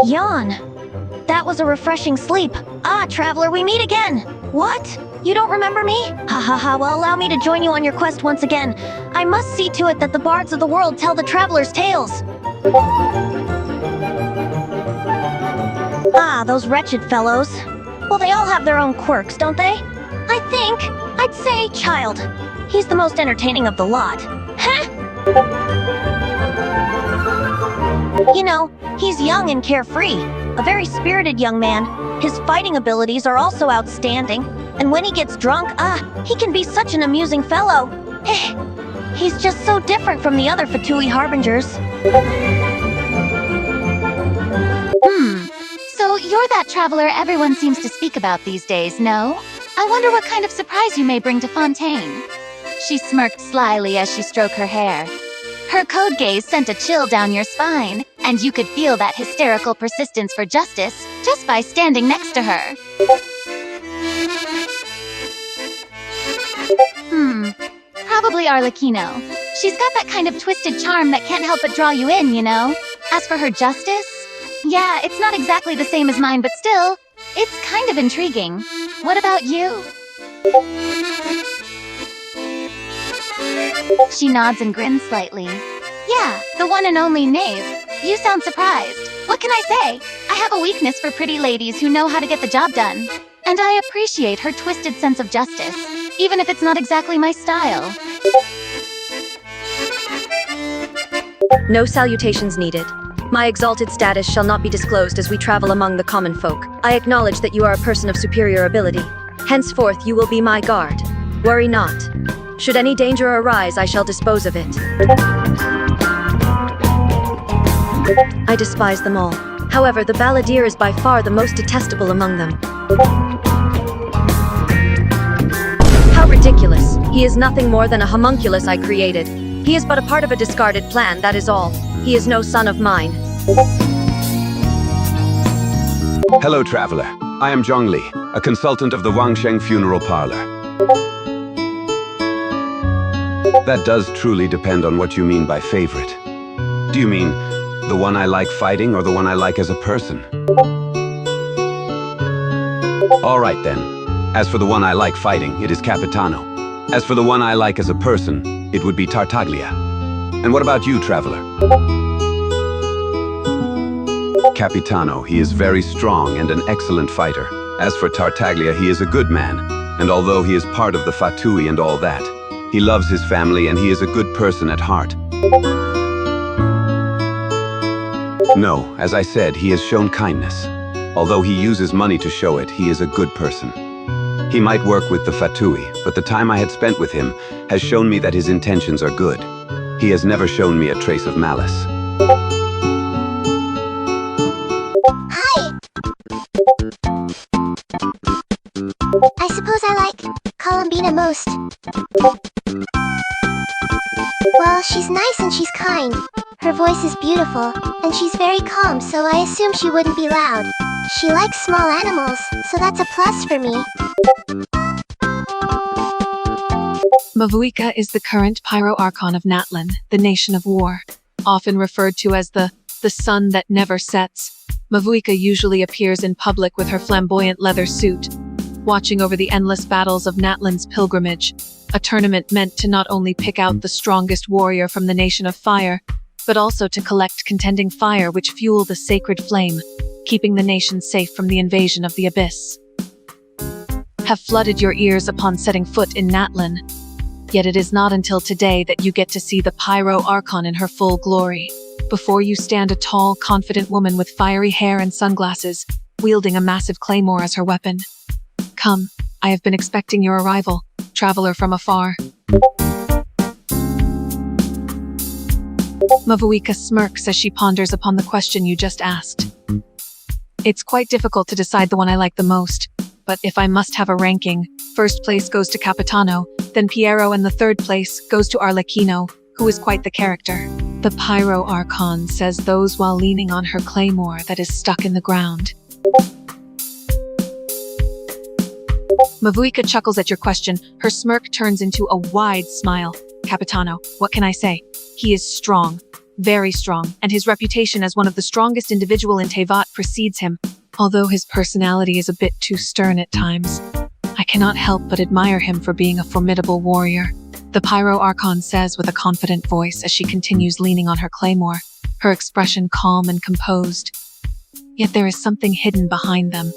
Yawn. That was a refreshing sleep. Ah, traveler, we meet again. What? You don't remember me? Ha ha ha, well, allow me to join you on your quest once again. I must see to it that the bards of the world tell the traveler's tales. Ah, those wretched fellows. Well, they all have their own quirks, don't they? I'd say Child. He's the most entertaining of the lot. Huh? You know, he's young and carefree. A very spirited young man. His fighting abilities are also outstanding. And when he gets drunk, he can be such an amusing fellow. He's just so different from the other fatui harbingers. So you're that traveler everyone seems to speak about these days, no? I wonder what kind of surprise you may bring to Fontaine. She smirked slyly as she stroked her hair. Her code gaze sent a chill down your spine, and you could feel that hysterical persistence for justice just by standing next to her. Probably Arlecchino. She's got that kind of twisted charm that can't help but draw you in, you know? As for her justice, yeah, it's not exactly the same as mine, but still, it's kind of intriguing. What about you? She nods and grins slightly. Yeah, the one and only Knave. You sound surprised. What can I say? I have a weakness for pretty ladies who know how to get the job done. And I appreciate her twisted sense of justice, even if it's not exactly my style. No salutations needed. My exalted status shall not be disclosed as we travel among the common folk. I acknowledge that you are a person of superior ability. Henceforth, you will be my guard. Worry not. Should any danger arise, I shall dispose of it. I despise them all. However, the balladeer is by far the most detestable among them. How ridiculous. He is nothing more than a homunculus I created. He is but a part of a discarded plan, that is all. He is no son of mine. Hello, traveler. I am Zhongli, a consultant of the Wangsheng Funeral Parlor. That does truly depend on what you mean by favorite. Do you mean the one I like fighting or the one I like as a person? All right then. As for the one I like fighting, it is Capitano. As for the one I like as a person, it would be Tartaglia. And what about you, traveler? Capitano, he is very strong and an excellent fighter. As for Tartaglia, he is a good man, and although he is part of the fatui and all that, he loves his family and he is a good person at heart. No, as I said, he has shown kindness. Although he uses money to show it, he is a good person. He might work with the fatui, but the time I had spent with him has shown me that his intentions are good. He has never shown me a trace of malice. Hi! I suppose I like Columbina most. Well, she's nice and she's kind. Her voice is beautiful, and she's very calm, so I assume she wouldn't be loud. She likes small animals, so that's a plus for me. Mavuika is the current Pyro Archon of Natlan, the Nation of War. Often referred to as the sun that never sets, Mavuika usually appears in public with her flamboyant leather suit, watching over the endless battles of Natlan's pilgrimage, a tournament meant to not only pick out the strongest warrior from the Nation of Fire, but also to collect contending fire which fuel the sacred flame, keeping the nation safe from the invasion of the abyss. Have flooded your ears upon setting foot in Natlan, yet it is not until today that you get to see the Pyro Archon in her full glory. Before you stand a tall, confident woman with fiery hair and sunglasses, wielding a massive claymore as her weapon. Come, I have been expecting your arrival, traveler from afar. Mavuika smirks as she ponders upon the question you just asked. It's quite difficult to decide the one I like the most, but if I must have a ranking, first place goes to Capitano, then Piero, and the third place goes to Arlecchino, who is quite the character. The Pyro Archon says those while leaning on her claymore that is stuck in the ground. Mavuika chuckles at your question. Her smirk turns into a wide smile. Capitano, what can I say? He is strong, very strong, and his reputation as one of the strongest individual in Tevat precedes him. Although his personality is a bit too stern at times, I cannot help but admire him for being a formidable warrior. The Pyro Archon says with a confident voice as she continues leaning on her claymore, her expression calm and composed. Yet there is something hidden behind them.